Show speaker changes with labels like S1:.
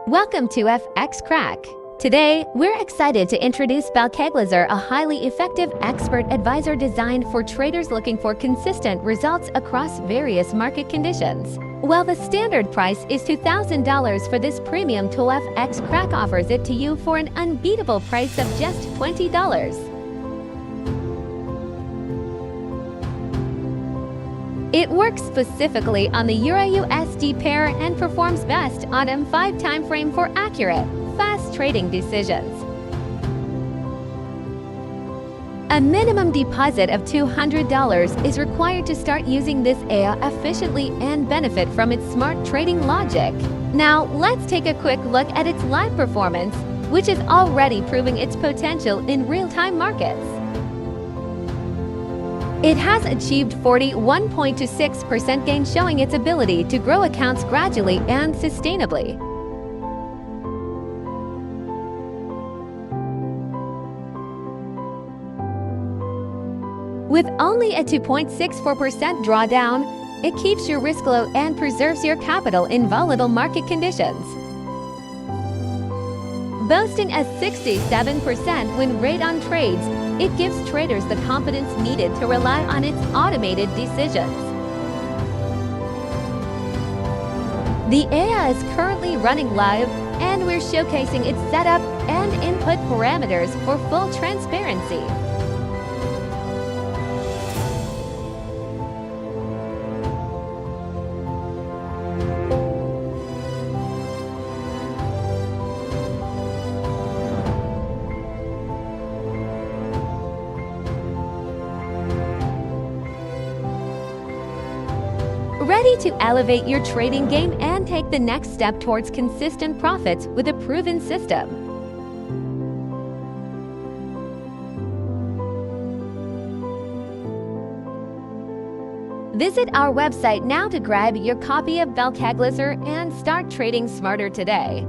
S1: Welcome to FX Crack. Today, we're excited to introduce Belkaglaze, a highly effective expert advisor designed for traders looking for consistent results across various market conditions. While the standard price is $2,000 for this premium tool, FX Crack offers it to you for an unbeatable price of just $20. It works specifically on the EURUSD pair and performs best on M5 timeframe for accurate, fast trading decisions. A minimum deposit of $200 is required to start using this EA efficiently and benefit from its smart trading logic. Now, let's take a quick look at its live performance, which is already proving its potential in real-time markets. It has achieved 41.26% gain, showing its ability to grow accounts gradually and sustainably. With only a 2.64% drawdown, it keeps your risk low and preserves your capital in volatile market conditions. Boasting a 67% win rate on trades, it gives traders the confidence needed to rely on its automated decisions. The EA is currently running live, and we're showcasing its setup and input parameters for full transparency. Ready to elevate your trading game and take the next step towards consistent profits with a proven system? Visit our website now to grab your copy of Belkaglaze and start trading smarter today.